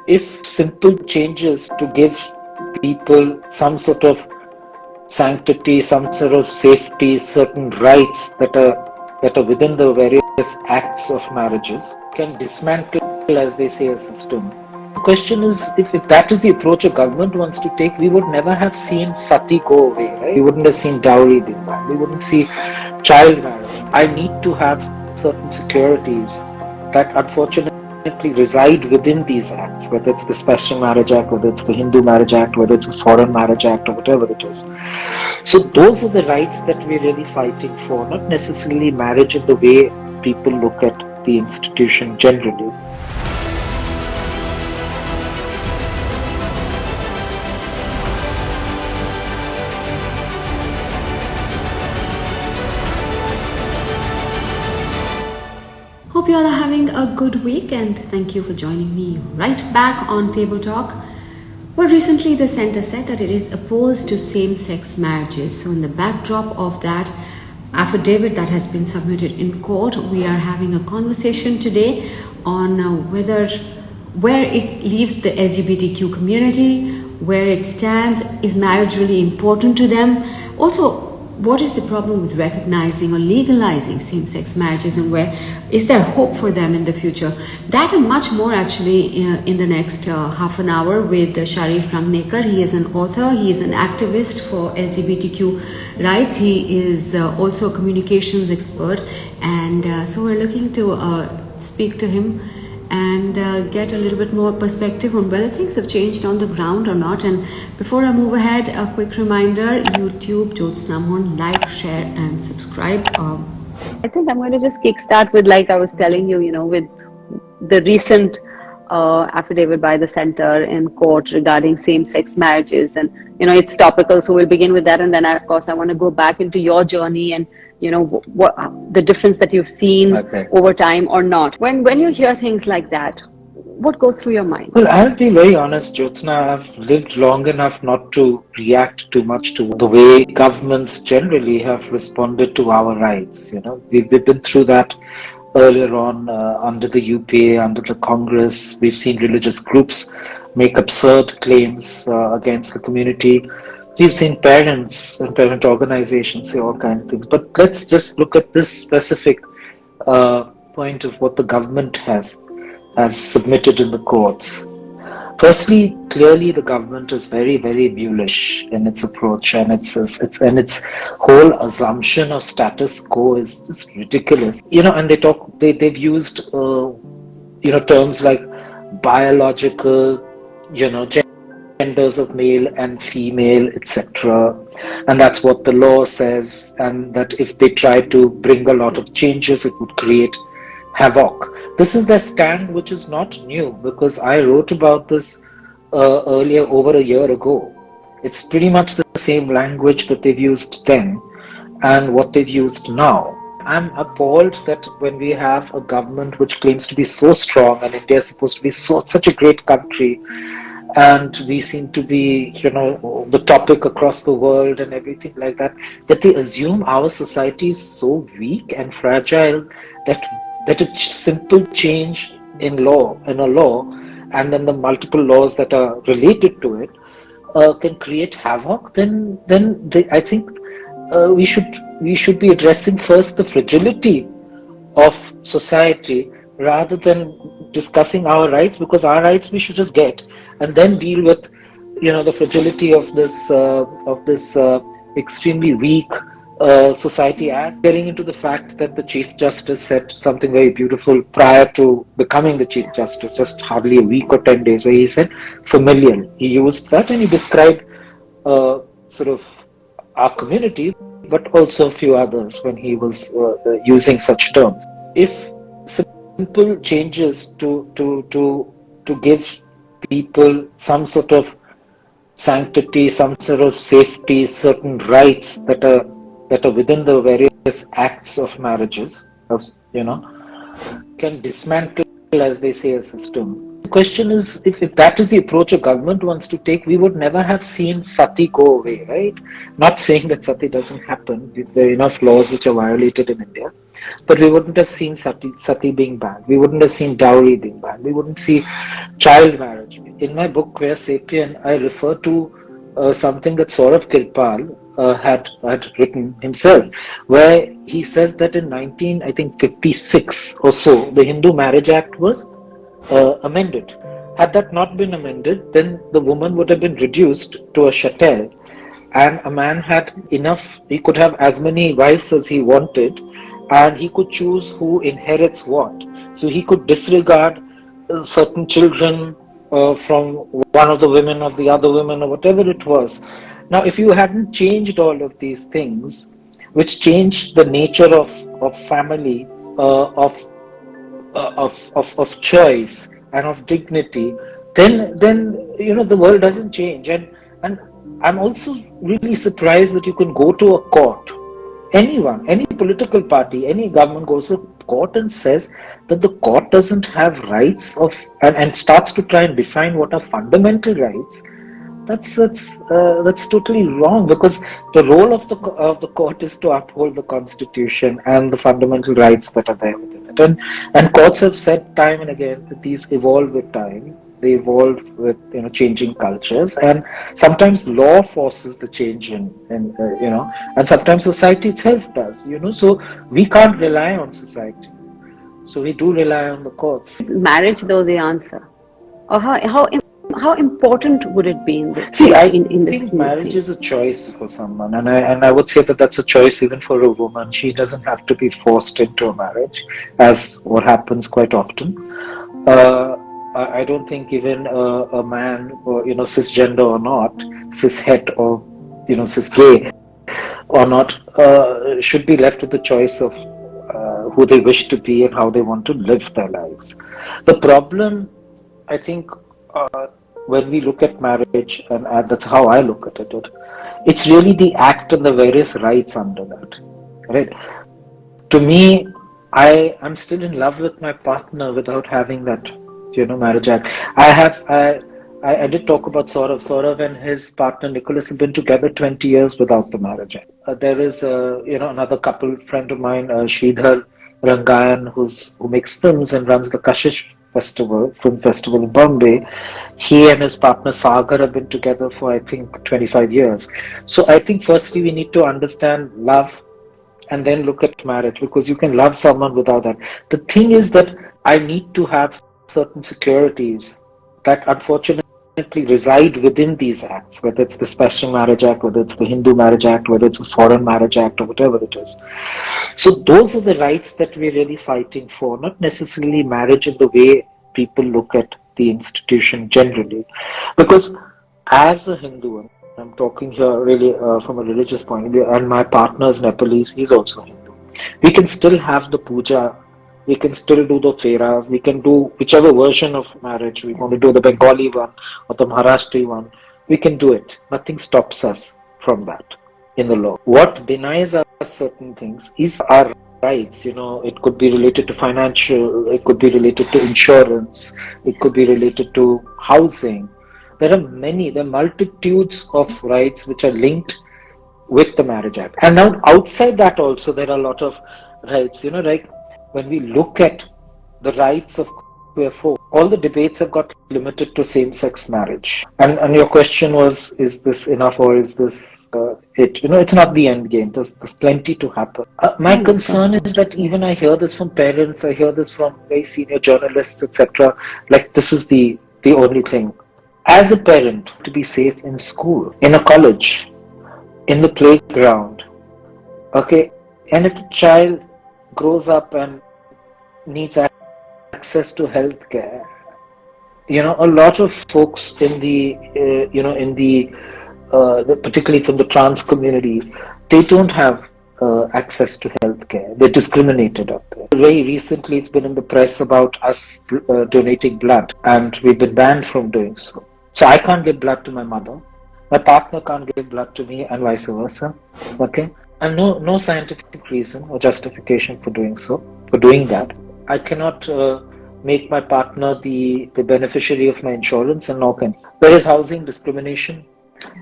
If simple changes to give people some sort of sanctity, some sort of safety, certain rights that are within the various acts of marriages can dismantle, as they say, a system. The question is, if that is the approach a government wants to take, we would never have seen sati go away, right? We wouldn't have seen dowry being banned. We wouldn't see child marriage. I need to have certain securities that unfortunately reside within these acts, whether it's the Special Marriage Act, whether it's the Hindu Marriage Act, whether it's the Foreign Marriage Act, or whatever it is. So those are the rights that we're really fighting for, not necessarily marriage in the way people look at the institution generally. Hope you all are having a good week, and thank you for joining me right back on Table Talk. Well, recently the centre said that it is opposed to same-sex marriages. So in the backdrop of that affidavit that has been submitted in court, we are having a conversation today on where it leaves the LGBTQ community, where it stands, is marriage really important to them? Also, what is the problem with recognizing or legalizing same-sex marriages, and where is there hope for them in the future? That and much more actually in the next half an hour with Sharif Rangnekar. He is an author, he is an activist for LGBTQ rights, he is also a communications expert, and so we're looking to speak to him and get a little bit more perspective on whether things have changed on the ground or not. And before I move ahead, a quick reminder: YouTube, Jyotsna, Mohan, like, share and subscribe. I think I'm going to just kickstart with, like I was telling you, with the recent affidavit by the center in court regarding same-sex marriages, and it's topical, so we'll begin with that, and then of course I want to go back into your journey and what the difference that you've seen over time or not. When you hear things like that, what goes through your mind? Well, I'll be very honest, Jyotsna. I've lived long enough not to react too much to the way governments generally have responded to our rights. We've been through that earlier on under the UPA, under the Congress. We've seen religious groups make absurd claims against the community. We've seen parents and parent organizations say all kinds of things. But let's just look at this specific point of what the government has submitted in the courts. Firstly, clearly the government is very, very mulish in its approach, and its whole assumption of status quo is just ridiculous. And they've used terms like biological, genders of male and female, etc. And that's what the law says, and that if they try to bring a lot of changes, it would create havoc. This is their stand, which is not new, because I wrote about this earlier, over a year ago. It's pretty much the same language that they've used then and what they've used now. I'm appalled that when we have a government which claims to be so strong, and India is supposed to be such a great country, and we seem to be, the topic across the world and everything like that, that they assume our society is so weak and fragile that a simple change in a law, and then the multiple laws that are related to it can create havoc. Then I think we should be addressing first the fragility of society rather than discussing our rights, because our rights we should just get, and then deal with the fragility of this extremely weak society. As getting into the fact that the Chief Justice said something very beautiful prior to becoming the Chief Justice, just hardly a week or 10 days, where he said familial. He used that, and he described sort of our community, but also a few others when he was using such terms. If simple changes to give people some sort of sanctity, some sort of safety, certain rights that are within the various acts of marriages, can dismantle, as they say, a system. question is, if that is the approach a government wants to take, we would never have seen sati go away, right? Not saying that sati doesn't happen. There are enough laws which are violated in India, but we wouldn't have seen sati being banned. We wouldn't have seen dowry being banned. We wouldn't see child marriage. In my book, Queer Sapien, I refer to something that Saurav Kirpal had written himself, where he says that in 1956 or so, the Hindu Marriage Act was amended. Had that not been amended, then the woman would have been reduced to a chattel, and a man had enough, he could have as many wives as he wanted, and he could choose who inherits what. So he could disregard certain children from one of the women or the other women or whatever it was. Now, if you hadn't changed all of these things, which changed the nature of family, of choice and of dignity, then the world doesn't change. And I'm also really surprised that you can go to a court, anyone, any political party, any government goes to court and says that the court doesn't have rights and starts to try and define what are fundamental rights. That's totally wrong, because the role of the court is to uphold the constitution and the fundamental rights that are there within it. And courts have said time and again that these evolve with time. They evolve with changing cultures, and sometimes law forces the change and sometimes society itself does. So we can't rely on society. So we do rely on the courts. Marriage, though, the answer, or how important would it be in this? See, I think marriage is a choice for someone, and I would say that that's a choice even for a woman. She doesn't have to be forced into a marriage, as what happens quite often. I don't think even a man, or cisgender or not, cishet or cisgay or not, should be left with the choice of who they wish to be and how they want to live their lives. The problem, I think, when we look at marriage, and that's how I look at it, it's really the act and the various rights under that, right? To me, I'm still in love with my partner without having that marriage act. I did talk about Saurav and his partner Nicholas have been together 20 years without the marriage act. There is another couple friend of mine, Sridhar Rangayan, who makes films and runs the Kashish film festival in Bombay. He and his partner Sagar have been together for I think 25 years. So I think firstly we need to understand love and then look at marriage, because you can love someone without that. The thing is that I need to have certain securities that unfortunately reside within these acts, whether it's the Special Marriage Act, whether it's the Hindu Marriage Act, whether it's a Foreign Marriage Act, or whatever it is. So those are the rights that we're really fighting for, not necessarily marriage in the way people look at the institution generally. Because as a Hindu, and I'm talking here really from a religious point of view, and my partner is Nepalese, he's also Hindu, we can still have the puja. We can still do the fairas. We can do whichever version of marriage. We want to do the Bengali one or the Maharashtrian one. We can do it. Nothing stops us from that in the law. What denies us certain things is our rights. It could be related to financial, it could be related to insurance, it could be related to housing. There are multitudes of rights which are linked with the Marriage Act. And now outside that also there are a lot of rights, like when we look at the rights of queer folk, all the debates have got limited to same-sex marriage. And your question was, is this enough or is this it? It's not the end game. There's plenty to happen. My concern is that even I hear this from parents, I hear this from very senior journalists, etc. Like this is the only thing. As a parent, to be safe in school, in a college, in the playground, okay? And if the child grows up and needs access to healthcare, a lot of folks in the particularly from the trans community, they don't have access to healthcare. They're discriminated out there. Very recently, it's been in the press about us donating blood, and we've been banned from doing so. So I can't give blood to my mother. My partner can't give blood to me, and vice versa. Okay, and no scientific reason or justification for doing so. For doing that, I cannot make my partner the beneficiary of my insurance, and nor can. There is housing discrimination.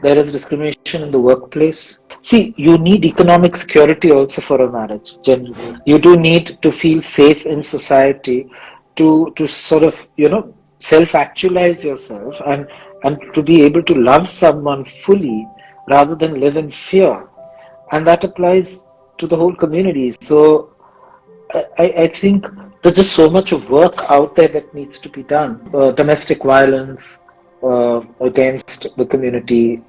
There is discrimination in the workplace. See, you need economic security also for a marriage, generally. You do need to feel safe in society to sort of, self-actualize yourself and to be able to love someone fully rather than live in fear. And that applies to the whole community. So I think there's just so much of work out there that needs to be done. Domestic violence against the community,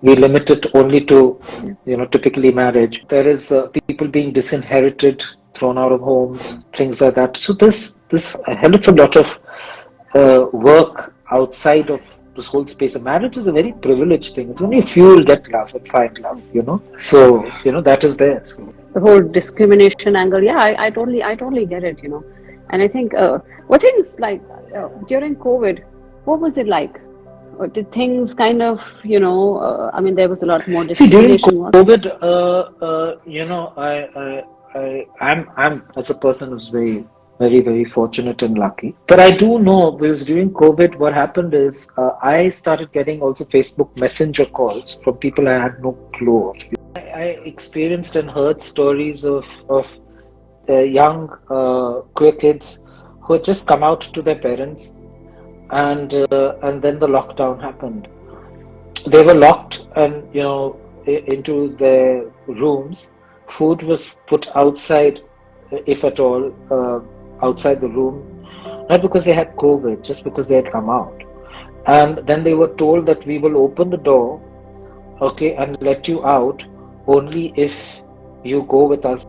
we limit it only to, typically marriage. There is people being disinherited, thrown out of homes, things like that. So this a hell of a lot of work outside of this whole space. Of marriage is a very privileged thing. It's only a few will get love and find love, So, that is there. So. The whole discrimination angle, yeah, I totally get it, And I think, what things like during COVID, what was it like? Or did things kind of, I mean, there was a lot more discrimination. See, during COVID, I'm as a person who's very, very, very fortunate and lucky. But I do know, because during COVID, what happened is I started getting also Facebook Messenger calls from people I had no clue of. I experienced and heard stories of young queer kids who had just come out to their parents, and then the lockdown happened. They were locked and into their rooms. Food was put outside, if at all, outside the room, not because they had COVID, just because they had come out. And then they were told that we will open the door, okay, and let you out only if you go with us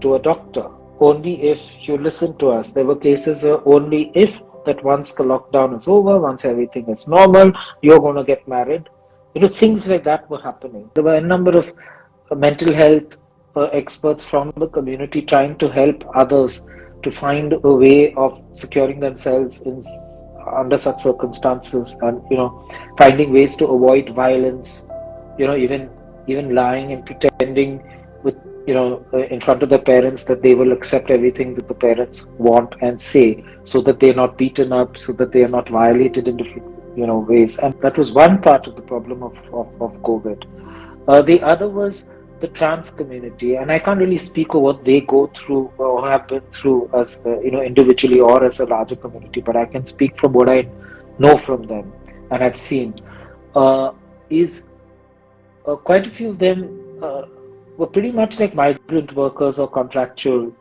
to a doctor, only if you listen to us. There were cases only if that once the lockdown is over, once everything is normal, you're going to get married. Things like that were happening. There were a number of mental health experts from the community trying to help others to find a way of securing themselves under such circumstances, and finding ways to avoid violence, even lying and pretending with in front of the parents that they will accept everything that the parents want and say, so that they're not beaten up, so that they are not violated in different ways. And that was one part of the problem of COVID. The other was the trans community, and I can't really speak of what they go through or have been through as individually or as a larger community, but I can speak from what I know from them and have seen. Is quite a few of them were pretty much like migrant workers or contractual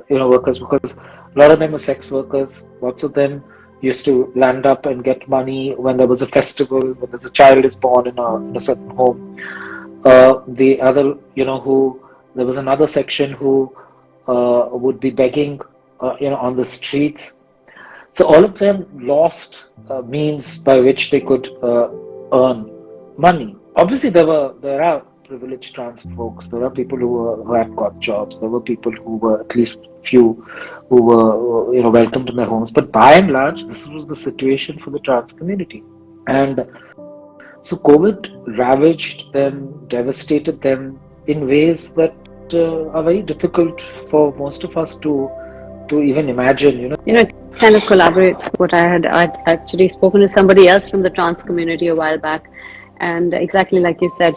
workers, because a lot of them were sex workers. Lots of them used to land up and get money when there was a festival, when there's a child is born in a certain home. The other, there was another section who would be begging, on the streets. So all of them lost means by which they could earn money. Obviously, there are privileged trans folks. There are people who had got jobs. There were people who were, at least few, who were welcomed in their homes. But by and large, this was the situation for the trans community. And so COVID ravaged them, devastated them in ways that are very difficult for most of us to even imagine. Kind of collaborate. I'd actually spoken to somebody else from the trans community a while back, and exactly like you said,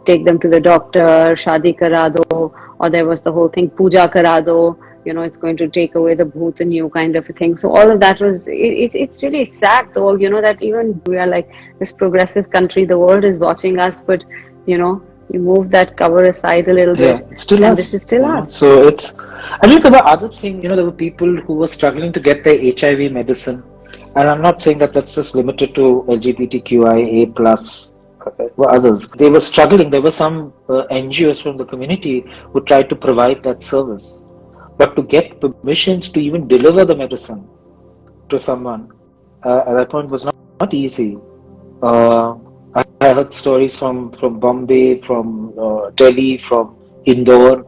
take them to the doctor, shadi kara do, or there was the whole thing, puja kara do, it's going to take away the bhoot and you kind of a thing. So all of that was, it's really sad though, that even we are like this progressive country, the world is watching us, but you move that cover aside a little bit. It's still us. This is still us. So it's, I mean, there were other things, there were people who were struggling to get their HIV medicine. And I'm not saying that that's just limited to LGBTQIA plus others. They were struggling. There were some NGOs from the community who tried to provide that service. But to get permissions to even deliver the medicine to someone at that point was not easy. I heard stories from Bombay, from Delhi, from Indore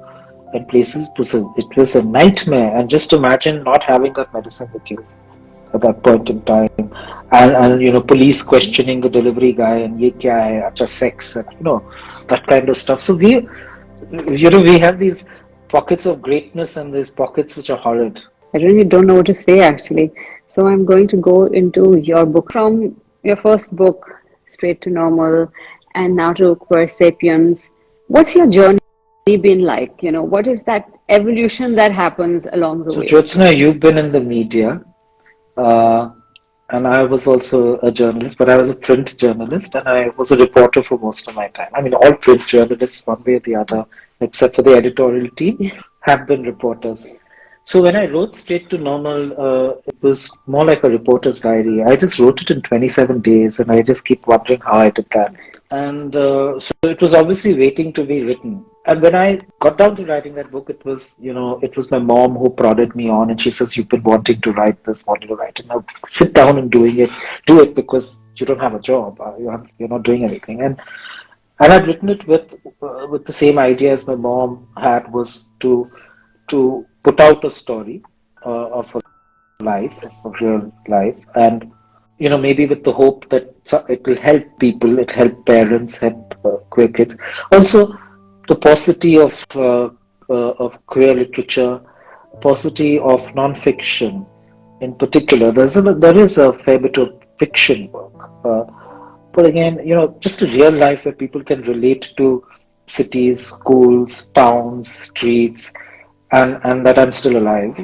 and places. It was a nightmare. And just imagine not having that medicine with you at that point in time, and police questioning the delivery guy, and ye kya hai, acha sex, and that kind of stuff. So we have these pockets of greatness and these pockets which are horrid. I really don't know what to say actually. So I'm going to go into your book from your first book, Straight to Normal, and now to Queer Sapiens. What's your journey been like? You know, what is that evolution that happens along the So, way? Jyotsna, you've been in the media, uh, and I was also a journalist, but I was a print journalist, and I was a reporter for most of my time. I mean, all print journalists, one way or the other, except for the editorial team, have been reporters. So when I wrote Straight to Normal, it was more like a reporter's diary. I just wrote it in 27 days, and I just keep wondering how I did that. And so it was obviously waiting to be written. And when I got down to writing that book, it was, it was my mom who prodded me on, and she says, "You've been wanting to write this, wanting to write it. Now sit down and do it because you don't have a job. You're not doing anything." And I'd written it with the same idea as my mom had, was to put out a story of a life, of a real life, and maybe with the hope that it will help people, it help parents, help queer kids. Also, the paucity of queer literature, paucity of non-fiction, in particular. There is a fair bit of fiction work, but again, just a real life where people can relate to cities, schools, towns, streets, and that I'm still alive,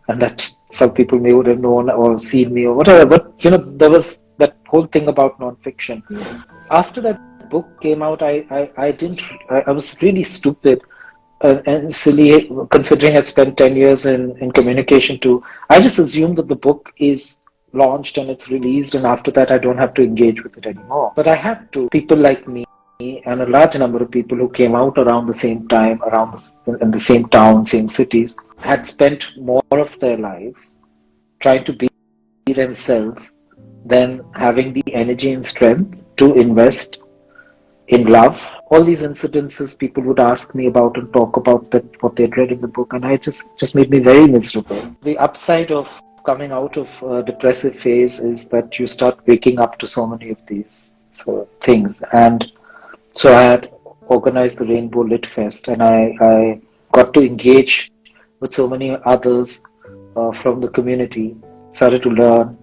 and that some people may would have known or seen me or whatever. But there was that whole thing about nonfiction. After that book came out, I was really stupid and silly, considering I'd spent 10 years in communication too. I just assumed that the book is launched and it's released, and after that I don't have to engage with it anymore. But I had to. People like me and a large number of people who came out around the same time, in the same town, same cities, had spent more of their lives trying to be themselves than having the energy and strength to invest in love. All these incidences people would ask me about and talk about what they'd read in the book, and I just made me very miserable. The upside of coming out of a depressive phase is that you start waking up to so many of these things. And so I had organized the Rainbow Lit Fest, and I got to engage with so many others from the community, started to learn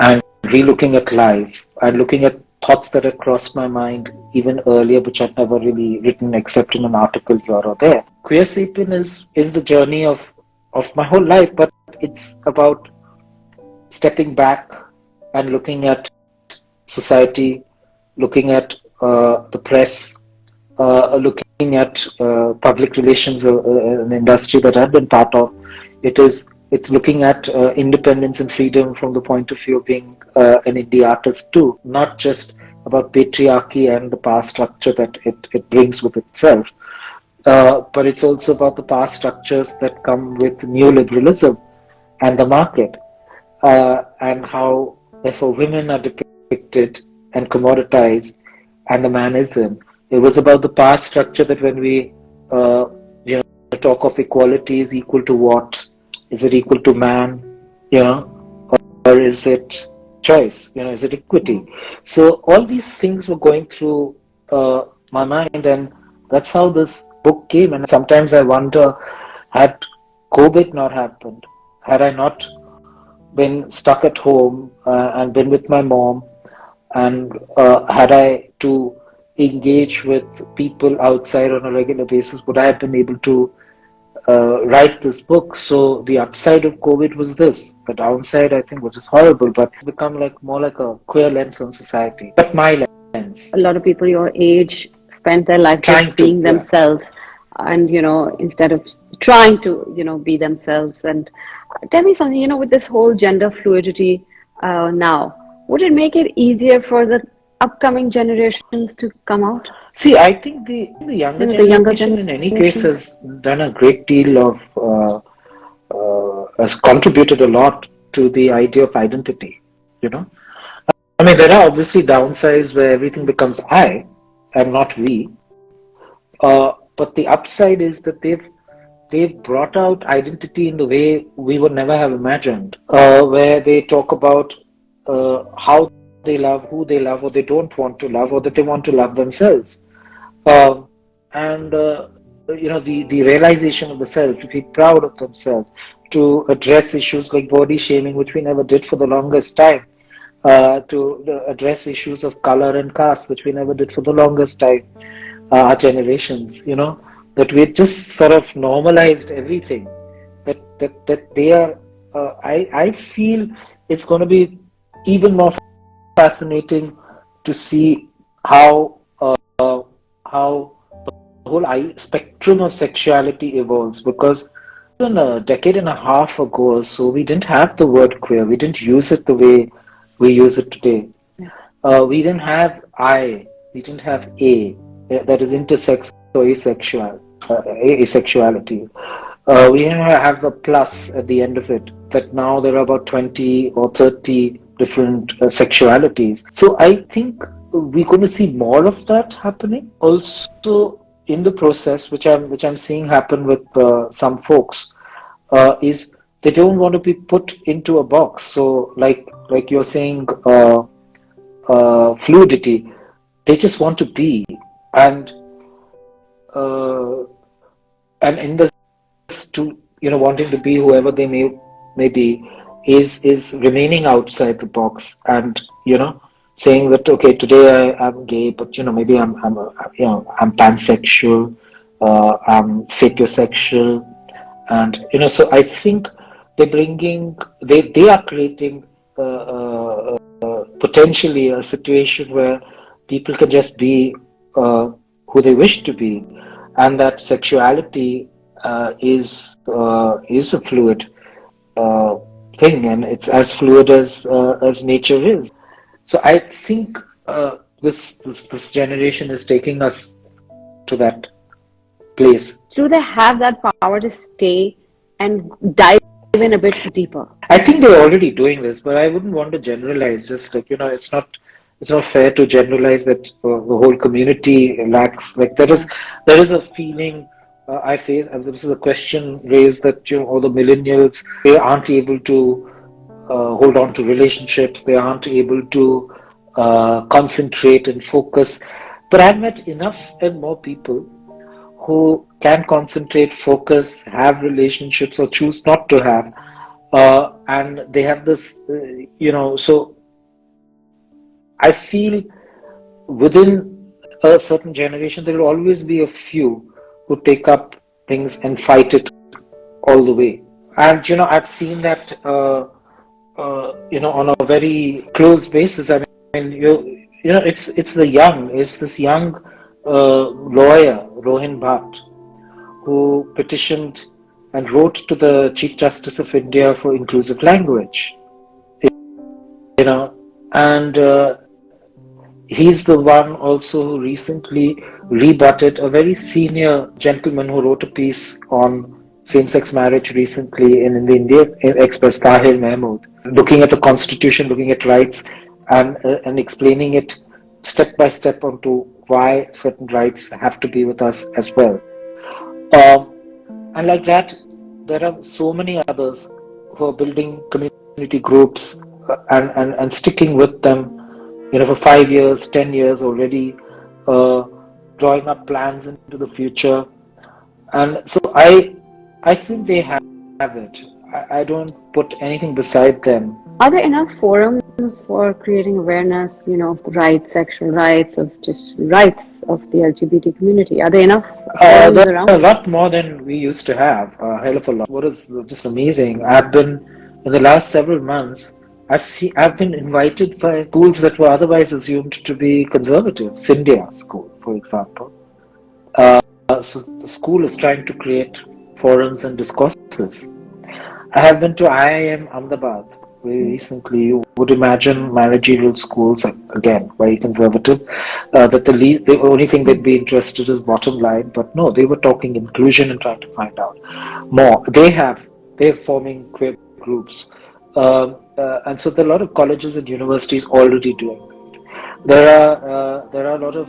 and re-looking at life and looking at thoughts that had crossed my mind even earlier, which I'd never really written except in an article here or there. Queer Sapien is the journey of my whole life, but it's about stepping back and looking at society, looking at the press, looking at public relations, an industry that I've been part of. It's looking at independence and freedom from the point of view of being an indie artist too, not just about patriarchy and the power structure that it brings with itself, but it's also about the power structures that come with neoliberalism and the market, and how therefore women are depicted and commoditized and the man isn't. It was about the power structure that when we talk of equality is equal to what? Is it equal to man? Or is it choice? Is it equity? So all these things were going through my mind, and that's how this book came. And sometimes I wonder, had COVID not happened, had I not been stuck at home and been with my mom, and had I to engage with people outside on a regular basis, would I have been able to write this book? So the upside of COVID was this. The downside, I think, was just horrible, but it's become more like a queer lens on society. But my lens. A lot of people your age spend their life just being themselves, and instead of trying to be themselves. And tell me something, with this whole gender fluidity now, would it make it easier for the upcoming generations to come out? See, I think the younger generation in any case has done a great deal of, has contributed a lot to the idea of identity, I mean, there are obviously downsides where everything becomes I and not we, but the upside is that they've brought out identity in the way we would never have imagined, where they talk about how they love, who they love, or they don't want to love, or that they want to love themselves. And the realization of the self, to feel proud of themselves, to address issues like body shaming, which we never did for the longest time, to address issues of color and caste, which we never did for the longest time, our generations, that we just sort of normalized everything. That they are, I feel it's going to be even more fascinating to see how the whole spectrum of sexuality evolves, because even a decade and a half ago or so, we didn't have the word queer. We didn't use it the way we use it today. We didn't have I. We didn't have A. That is intersex or asexuality. We didn't have a plus at the end of it. That now there are about 20 or 30 different sexualities. So I think we're going to see more of that happening. Also, in the process, which I'm seeing happen with some folks, is they don't want to be put into a box. So like you're saying, fluidity, they just want to be, and in this, to wanting to be whoever they may be, is remaining outside the box, and saying that, okay, today I'm gay, but maybe I'm pansexual, I'm sapiosexual, and so I think they are creating potentially a situation where people can just be who they wish to be, and that sexuality is a fluid thing, and it's as fluid as nature is. So I think this generation is taking us to that place. Do they have that power to stay and dive in a bit deeper? I think they're already doing this, but I wouldn't want to generalize. Just like it's not fair to generalize that the whole community lacks. Like there is a feeling I face, and this is a question raised, that all the millennials, they aren't able to hold on to relationships. They aren't able to concentrate and focus. But I've met enough and more people who can concentrate, focus, have relationships, or choose not to have, and they have this, So I feel within a certain generation there will always be a few who take up things and fight it all the way. And I've seen that on a very close basis. I mean, it's this young lawyer, Rohin Bhatt, who petitioned and wrote to the Chief Justice of India for inclusive language. And he's the one also who recently rebutted a very senior gentleman who wrote a piece on same-sex marriage recently in the Indian Express, Tahir Mahmood, looking at the constitution, looking at rights, and explaining it step by step onto why certain rights have to be with us as well. And like that, there are so many others who are building community groups and sticking with them, for 5 years, 10 years already, drawing up plans into the future. And so I think they have it. I don't put anything beside them. Are there enough forums for creating awareness, of rights, sexual rights, of just rights of the LGBT community? Are there enough forums around? A lot more than we used to have, a hell of a lot. What is just amazing, in the last several months, I've been invited by schools that were otherwise assumed to be conservative. Scindia School, for example. So the school is trying to create forums and discourses. I have been to IIM Ahmedabad very recently. You would imagine managerial schools, again, very conservative, that the only thing they'd be interested is bottom line, but no, they were talking inclusion and trying to find out more. They're forming queer groups. And so there are a lot of colleges and universities already doing that. There are a lot of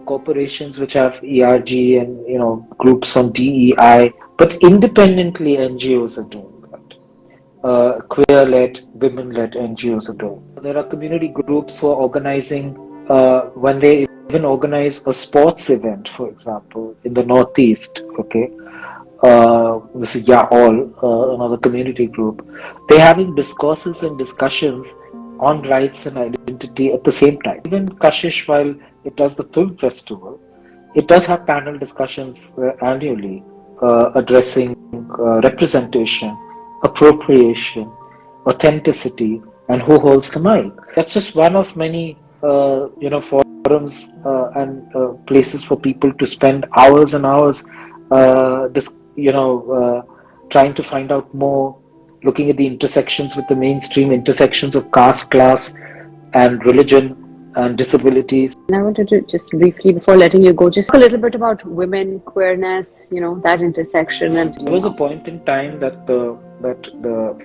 corporations which have ERG and groups on DEI, but independently NGOs are doing that. Queer-led, women-led NGOs are doing. There are community groups who are organizing, when they even organize a sports event, for example, in the Northeast. Okay, this is all another community group. They're having discourses and discussions on rights and identity at the same time. Even Kashish, while it does the film festival, it does have panel discussions annually addressing representation, appropriation, authenticity, and who holds the mic. That's just one of many, forums and places for people to spend hours and hours, trying to find out more, looking at the intersections with the mainstream intersections of caste, class, and religion and disabilities. And I wanted to just briefly, before letting you go, just talk a little bit about women, queerness, that intersection. And there was a point in time that the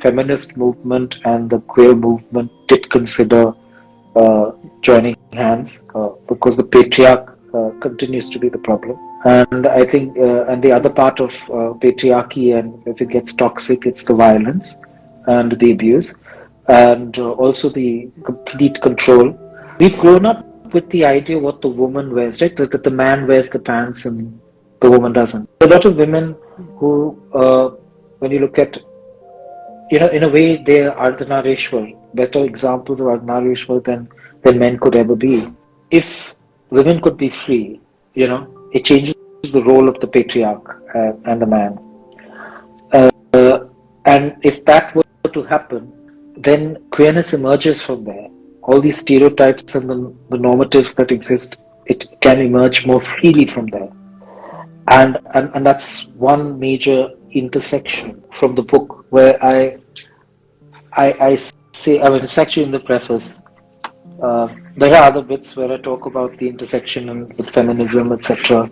feminist movement and the queer movement did consider joining hands because the patriarch continues to be the problem. And I think, and the other part of patriarchy, and if it gets toxic, it's the violence and the abuse, and also the complete control. We've grown up with the idea what the woman wears, right? That the man wears the pants and the woman doesn't. A lot of women who, when you look at, in a way, they are Ardhanareshwar, better examples of Ardhanareshwar than men could ever be. If women could be free, it changes the role of the patriarch and the man. And if that were to happen, then queerness emerges from there. All these stereotypes and the normatives that exist, it can emerge more freely from there. And that's one major intersection from the book where I say, it's actually in the preface. There are other bits where I talk about the intersection and with feminism, etc.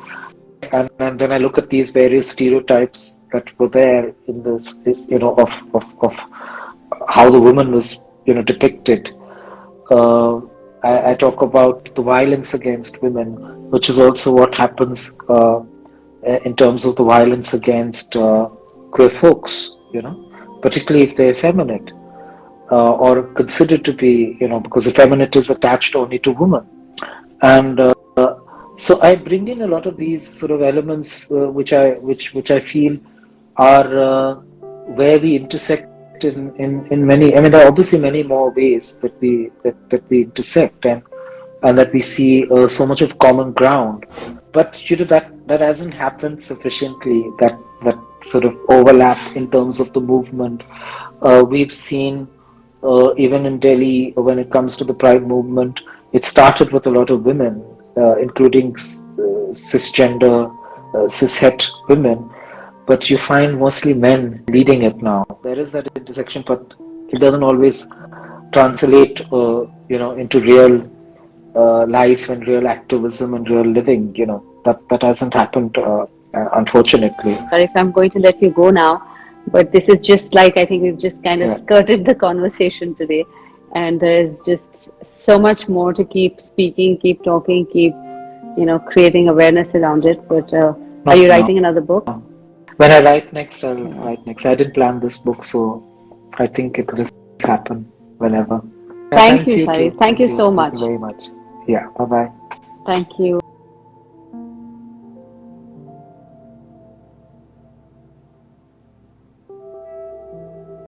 And then I look at these various stereotypes that were there in the, of how the woman was, depicted. I talk about the violence against women, which is also what happens in terms of the violence against queer folks, particularly if they're effeminate or considered to be, because effeminate is attached only to women. And so I bring in a lot of these sort of elements which I feel are where we intersect in many. I mean, there are obviously many more ways that we intersect and that we see so much of common ground. But that hasn't happened sufficiently. That sort of overlap in terms of the movement. We've seen even in Delhi when it comes to the Pride movement, it started with a lot of women, including cisgender, cishet women. But you find mostly men leading it now. There is that intersection, but it doesn't always translate, into real life and real activism and real living. That hasn't happened, unfortunately. Sharif, I'm going to let you go now, but this is just like, I think we've just kind of skirted the conversation today, and there's just so much more to keep speaking, keep talking, keep, creating awareness around it. But are you writing another book? When I write next, I'll write next. I didn't plan this book, so I think it will just happen whenever. Thank you, Sharif. Thank you so much. Thank you very much. Yeah, bye-bye. Thank you.